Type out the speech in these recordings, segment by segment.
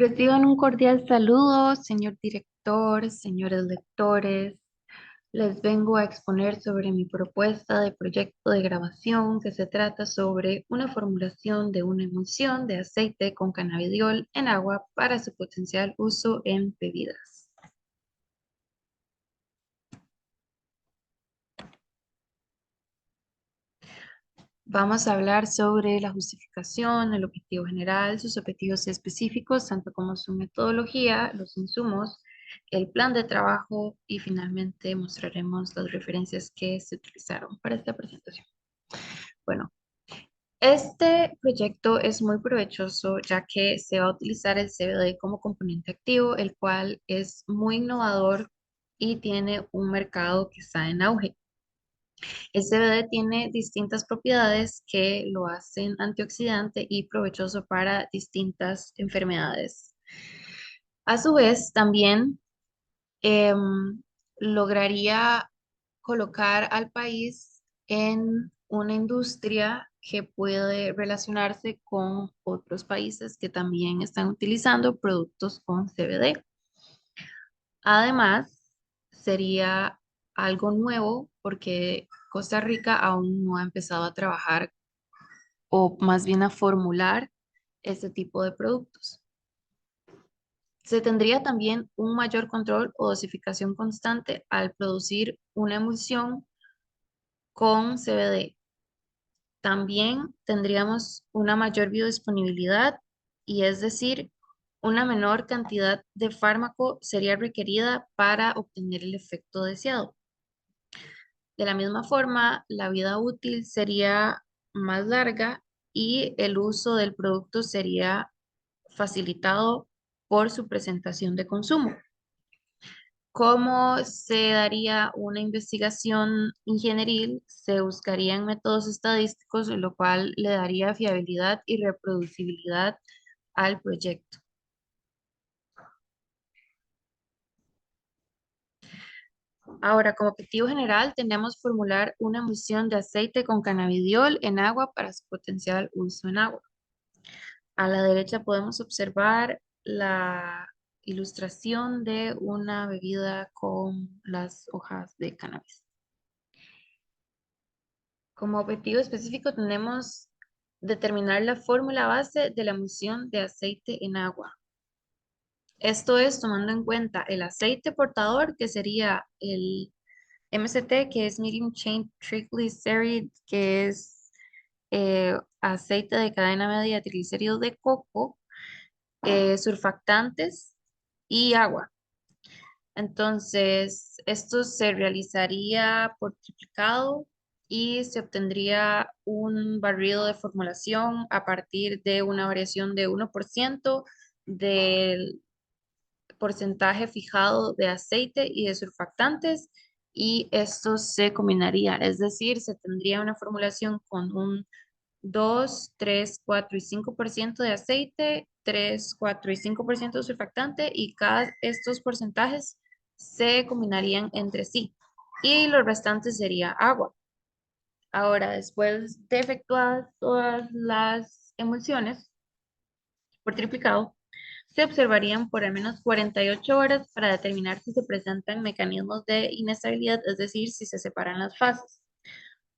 Reciban un cordial saludo, señor director, señores lectores. Les vengo a exponer sobre mi propuesta de proyecto de grabación que se trata sobre una formulación de una emulsión de aceite con cannabidiol en agua para su potencial uso en bebidas. Vamos a hablar sobre la justificación, el objetivo general, sus objetivos específicos, tanto como su metodología, los insumos, el plan de trabajo y finalmente mostraremos las referencias que se utilizaron para esta presentación. Bueno, este proyecto es muy provechoso ya que se va a utilizar el CBD como componente activo, el cual es muy innovador y tiene un mercado que está en auge. El CBD tiene distintas propiedades que lo hacen antioxidante y provechoso para distintas enfermedades. A su vez, también lograría colocar al país en una industria que puede relacionarse con otros países que también están utilizando productos con CBD. Además, sería algo nuevo porque Costa Rica aún no ha empezado a trabajar o más bien a formular este tipo de productos. Se tendría también un mayor control o dosificación constante al producir una emulsión con CBD. También tendríamos una mayor biodisponibilidad y es decir, una menor cantidad de fármaco sería requerida para obtener el efecto deseado. De la misma forma, la vida útil sería más larga y el uso del producto sería facilitado por su presentación de consumo. ¿Cómo se daría una investigación ingenieril? Se buscarían métodos estadísticos, lo cual le daría fiabilidad y reproducibilidad al proyecto. Ahora, como objetivo general, tenemos formular una emulsión de aceite con cannabidiol en agua para su potencial uso en agua. A la derecha podemos observar la ilustración de una bebida con las hojas de cannabis. Como objetivo específico tenemos determinar la fórmula base de la emulsión de aceite en agua. Esto es tomando en cuenta el aceite portador, que sería el MCT, que es Medium Chain Triglyceride, que es aceite de cadena media de triglicéridos de coco, surfactantes y agua. Entonces, esto se realizaría por triplicado y se obtendría un barrido de formulación a partir de una variación de 1% del porcentaje fijado de aceite y de surfactantes, y esto se combinaría, es decir, se tendría una formulación con un 2, 3, 4 y 5% de aceite, 3, 4 y 5% de surfactante, y cada estos porcentajes se combinarían entre sí y los restantes sería agua. Ahora, después de efectuadas todas las emulsiones por triplicado, se observarían por al menos 48 horas para determinar si se presentan mecanismos de inestabilidad, es decir, si se separan las fases.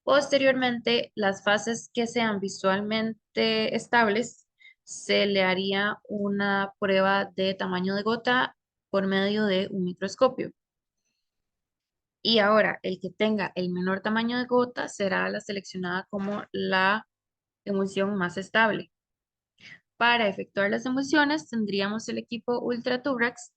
Posteriormente, las fases que sean visualmente estables, se le haría una prueba de tamaño de gota por medio de un microscopio. Y ahora, el que tenga el menor tamaño de gota será la seleccionada como la emulsión más estable. Para efectuar las emulsiones, tendríamos el equipo Ultra Tubrax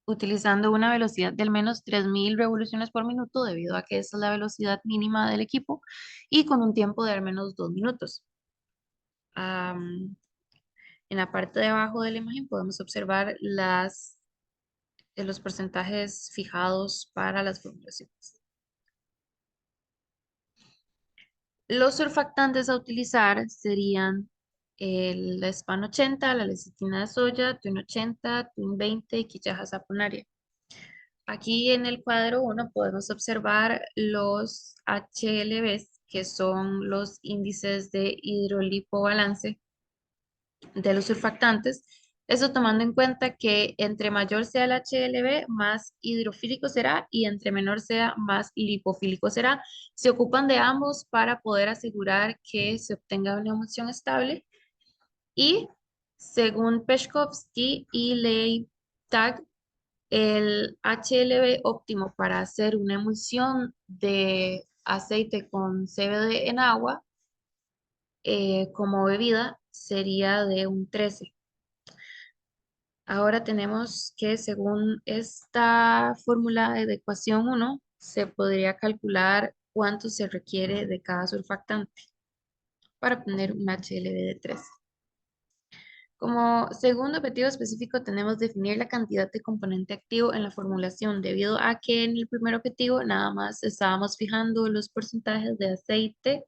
utilizando una velocidad de al menos 3000 revoluciones por minuto, debido a que esa es la velocidad mínima del equipo, y con un tiempo de al menos 2 minutos. En la parte de abajo de la imagen podemos observar los porcentajes fijados para las formulaciones. Los surfactantes a utilizar serían el SPAN 80, la lecitina de soya, TUIN 80, TUIN 20 y quillaja saponaria. Aquí en el cuadro 1 podemos observar los HLBs, que son los índices de hidrolipobalance de los surfactantes. Eso tomando en cuenta que entre mayor sea el HLB, más hidrofílico será y entre menor sea, más lipofílico será. Se ocupan de ambos para poder asegurar que se obtenga una emulsión estable y según Peshkovsky y Leitag, el HLB óptimo para hacer una emulsión de aceite con CBD en agua como bebida sería de un 13. Ahora tenemos que según esta fórmula de ecuación 1 se podría calcular cuánto se requiere de cada surfactante para obtener un HLB de 13. Como segundo objetivo específico tenemos definir la cantidad de componente activo en la formulación, debido a que en el primer objetivo nada más estábamos fijando los porcentajes de aceite,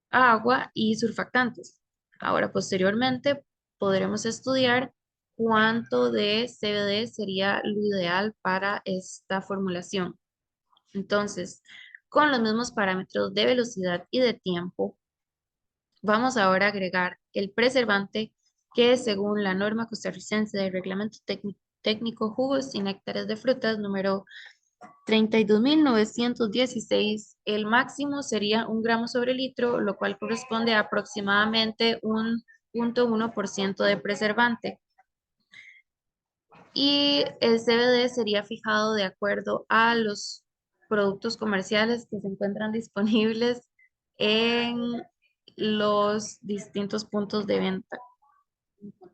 agua y surfactantes. Ahora, posteriormente, podremos estudiar cuánto de CBD sería lo ideal para esta formulación. Entonces, con los mismos parámetros de velocidad y de tiempo, vamos ahora a agregar el preservante que según la norma costarricense del Reglamento Técnico Jugos y Néctares de Frutas número 32.916, el máximo sería 1 gramo sobre litro, lo cual corresponde a aproximadamente un 0,1% de preservante. Y el CBD sería fijado de acuerdo a los productos comerciales que se encuentran disponibles en los distintos puntos de venta,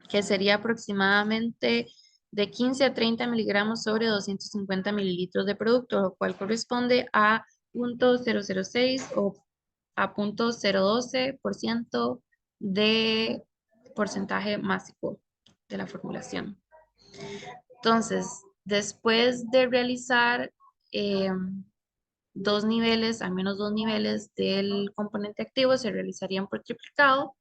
que sería aproximadamente de 15 a 30 miligramos sobre 250 mililitros de producto, lo cual corresponde a 0,006 o a 0,012% de porcentaje másico de la formulación. Entonces, después de realizar eh, dos niveles, al menos dos niveles del componente activo, se realizarían por triplicado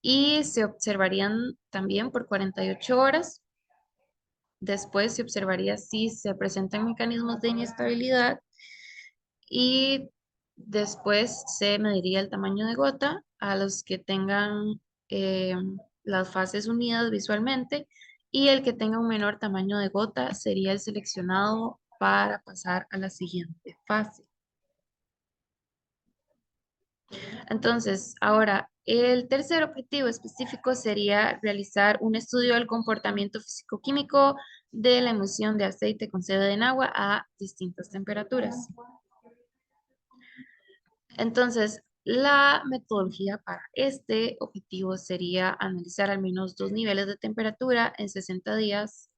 y se observarían también por 48 horas. Después se observaría si se presentan mecanismos de inestabilidad y después se mediría el tamaño de gota a los que tengan eh, las fases unidas visualmente y el que tenga un menor tamaño de gota sería el seleccionado para pasar a la siguiente fase. Entonces, ahora, el tercer objetivo específico sería realizar un estudio del comportamiento físico-químico de la emulsión de aceite con CBD en agua a distintas temperaturas. Entonces, la metodología para este objetivo sería analizar al menos dos niveles de temperatura en 60 días.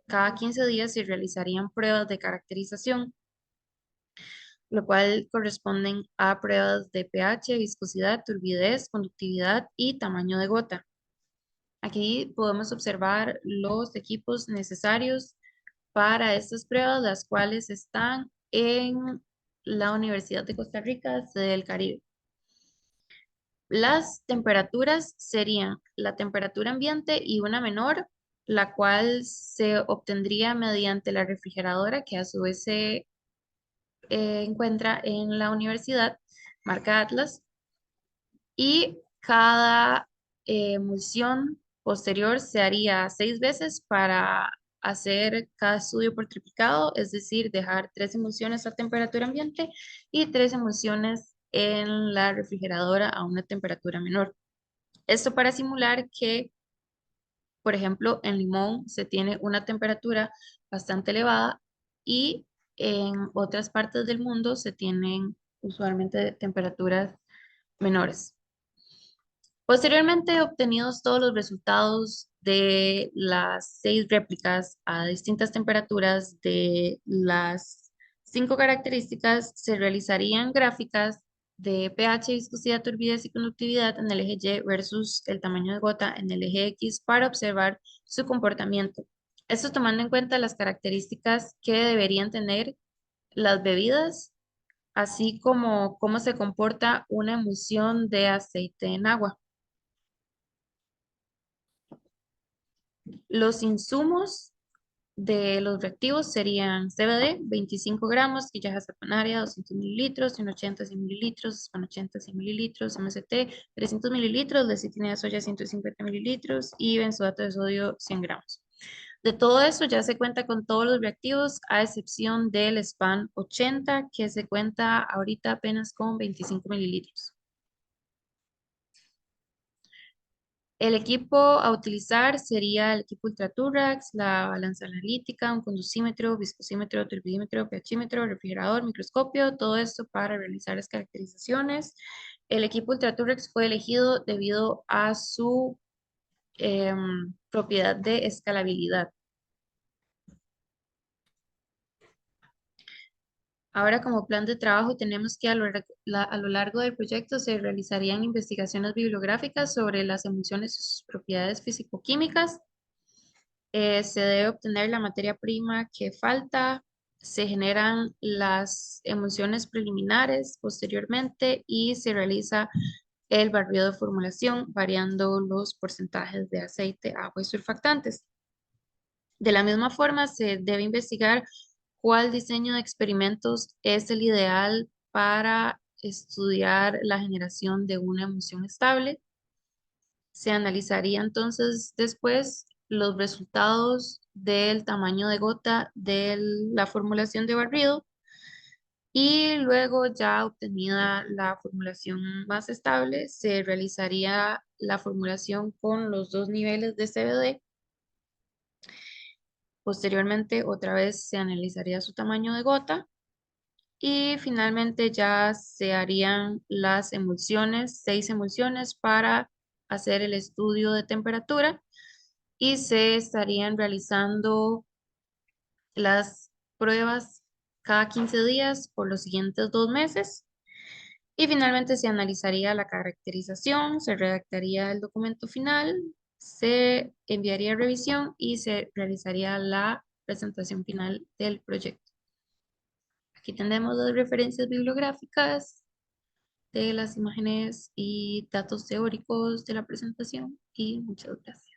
Cada 15 días se realizarían pruebas de caracterización, lo cual corresponden a pruebas de pH, viscosidad, turbidez, conductividad y tamaño de gota. Aquí podemos observar los equipos necesarios para estas pruebas, las cuales están en la Universidad de Costa Rica, sede del Caribe. Las temperaturas serían la temperatura ambiente y una menor, la cual se obtendría mediante la refrigeradora que a su vez se encuentra en la universidad, marca Atlas, y cada emulsión posterior se haría 6 veces para hacer cada estudio por triplicado, es decir, dejar 3 emulsiones a temperatura ambiente y 3 emulsiones en la refrigeradora a una temperatura menor. Esto para simular que, por ejemplo, en limón se tiene una temperatura bastante elevada y en otras partes del mundo se tienen usualmente temperaturas menores. Posteriormente, obtenidos todos los resultados de las 6 réplicas a distintas temperaturas de las 5 características, se realizarían gráficas de pH, viscosidad, turbidez y conductividad en el eje Y versus el tamaño de gota en el eje X para observar su comportamiento. Esto tomando en cuenta las características que deberían tener las bebidas, así como cómo se comporta una emulsión de aceite en agua. Los insumos de los reactivos serían CBD, 25 gramos, quilla saponaria, 200 mililitros, 180 100 mililitros, 180 100 mililitros, MST, 300 mililitros, lecitina de soya, 150 mililitros y benzoato de sodio, 100 gramos. De todo eso ya se cuenta con todos los reactivos, a excepción del SPAN 80, que se cuenta ahorita apenas con 25 mililitros. El equipo a utilizar sería el equipo Ultraturax, la balanza analítica, un conducímetro, viscosímetro, turbidímetro, pHímetro, refrigerador, microscopio, todo esto para realizar las caracterizaciones. El equipo Ultraturax fue elegido debido a su propiedad de escalabilidad. Ahora, como plan de trabajo, tenemos que a lo largo del proyecto se realizarían investigaciones bibliográficas sobre las emulsiones y sus propiedades físico-químicas. Se debe obtener la materia prima que falta, se generan las emulsiones preliminares posteriormente y se realiza el barrido de formulación variando los porcentajes de aceite, agua y surfactantes. De la misma forma, se debe investigar cuál diseño de experimentos es el ideal para estudiar la generación de una emulsión estable. Se analizaría entonces después los resultados del tamaño de gota de la formulación de barrido y luego ya obtenida la formulación más estable, se realizaría la formulación con los dos niveles de CBD. Posteriormente, otra vez se analizaría su tamaño de gota y finalmente ya se harían las emulsiones, 6 emulsiones para hacer el estudio de temperatura y se estarían realizando las pruebas cada 15 días por los siguientes 2 meses. Y finalmente se analizaría la caracterización, se redactaría el documento final, se enviaría a revisión y se realizaría la presentación final del proyecto. Aquí tenemos las referencias bibliográficas de las imágenes y datos teóricos de la presentación y muchas gracias.